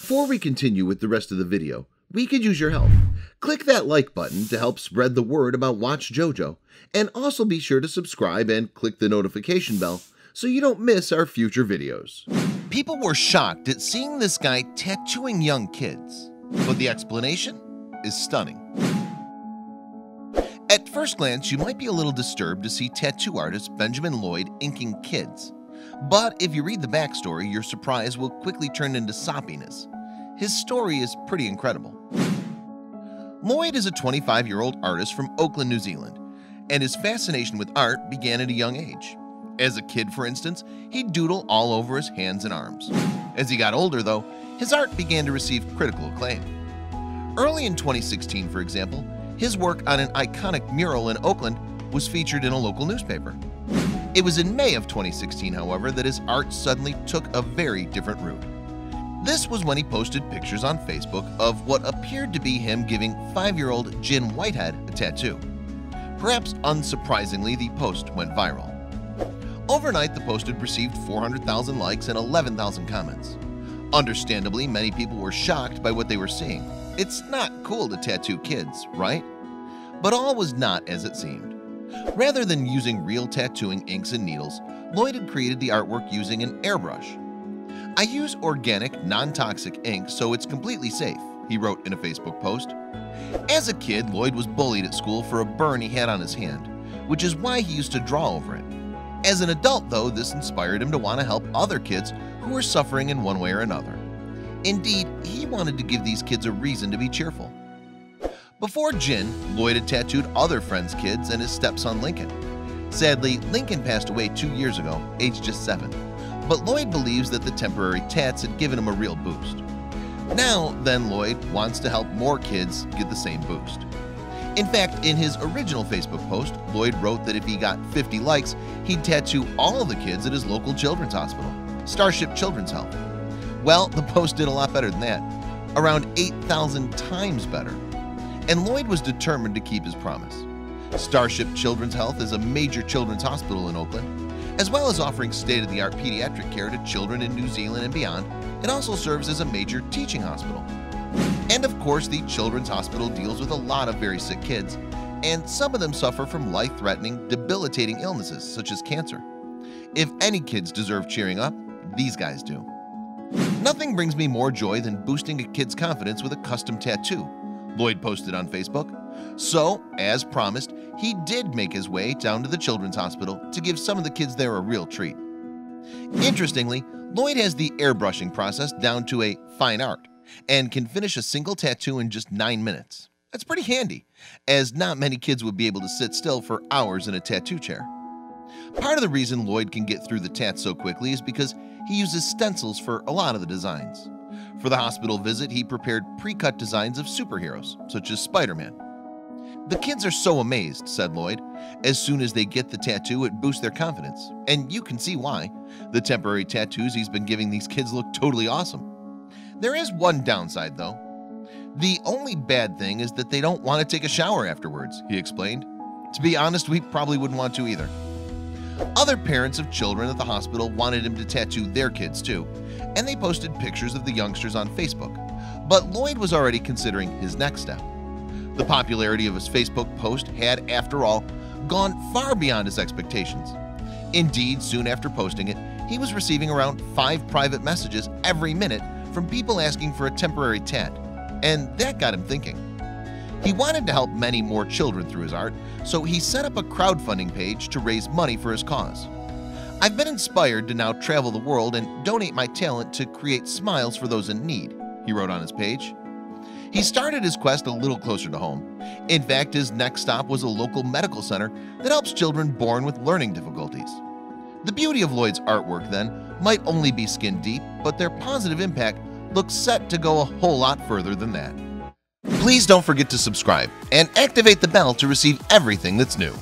Before we continue with the rest of the video, we could use your help. Click that like button to help spread the word about watchJojo, and also be sure to subscribe and click the notification bell so you don't miss our future videos. People were shocked at seeing this guy tattooing young kids, but the explanation is stunning. At first glance, you might be a little disturbed to see tattoo artist Benjamin Lloyd inking kids. But if you read the backstory, your surprise will quickly turn into soppiness. His story is pretty incredible. Lloyd is a 25-year-old artist from Auckland, New Zealand, and his fascination with art began at a young age. As a kid, for instance, he'd doodle all over his hands and arms. As he got older, though, his art began to receive critical acclaim. Early in 2016, for example, his work on an iconic mural in Auckland was featured in a local newspaper. It was in May of 2016, however, that his art suddenly took a very different route. This was when he posted pictures on Facebook of what appeared to be him giving 5-year-old Jin Whitehead a tattoo. Perhaps unsurprisingly, the post went viral. Overnight, the post had received 400,000 likes and 11,000 comments. Understandably, many people were shocked by what they were seeing. It's not cool to tattoo kids, right? But all was not as it seemed. Rather than using real tattooing inks and needles, Lloyd had created the artwork using an airbrush. "I use organic, non-toxic ink, so it's completely safe," he wrote in a Facebook post. As a kid, Lloyd was bullied at school for a burn he had on his hand, which is why he used to draw over it. As an adult, though, this inspired him to want to help other kids who were suffering in one way or another. Indeed, he wanted to give these kids a reason to be cheerful. Before Jin, Lloyd had tattooed other friends' kids and his stepson Lincoln. Sadly, Lincoln passed away 2 years ago, aged just 7, but Lloyd believes that the temporary tats had given him a real boost. Now, then, Lloyd wants to help more kids get the same boost. In fact, in his original Facebook post, Lloyd wrote that if he got 50 likes, he'd tattoo all of the kids at his local children's hospital, Starship Children's Health. Well, the post did a lot better than that, around 8,000 times better. And Lloyd was determined to keep his promise. Starship Children's Health is a major children's hospital in Auckland. As well as offering state-of-the-art pediatric care to children in New Zealand and beyond, it also serves as a major teaching hospital. And of course, the children's hospital deals with a lot of very sick kids, and some of them suffer from life-threatening, debilitating illnesses such as cancer. If any kids deserve cheering up, these guys do. "Nothing brings me more joy than boosting a kid's confidence with a custom tattoo," Lloyd posted on Facebook. So, as promised, he did make his way down to the children's hospital to give some of the kids there a real treat. Interestingly, Lloyd has the airbrushing process down to a fine art and can finish a single tattoo in just 9 minutes. That's pretty handy, as not many kids would be able to sit still for hours in a tattoo chair. Part of the reason Lloyd can get through the tats so quickly is because he uses stencils for a lot of the designs. For the hospital visit, he prepared pre-cut designs of superheroes, such as Spider-Man. "The kids are so amazed," said Lloyd. "As soon as they get the tattoo, it boosts their confidence. And you can see why. The temporary tattoos he's been giving these kids look totally awesome." There is one downside, though. "The only bad thing is that they don't want to take a shower afterwards," he explained. "To be honest, we probably wouldn't want to either." Other parents of children at the hospital wanted him to tattoo their kids too, and they posted pictures of the youngsters on Facebook. But Lloyd was already considering his next step. The popularity of his Facebook post had, after all, gone far beyond his expectations. Indeed, soon after posting it, he was receiving around 5 private messages every minute from people asking for a temporary tat, and that got him thinking. He wanted to help many more children through his art, so he set up a crowdfunding page to raise money for his cause. "I've been inspired to now travel the world and donate my talent to create smiles for those in need," he wrote on his page. He started his quest a little closer to home. In fact, his next stop was a local medical center that helps children born with learning difficulties. The beauty of Lloyd's artwork, then, might only be skin deep, but their positive impact looks set to go a whole lot further than that. Please don't forget to subscribe and activate the bell to receive everything that's new.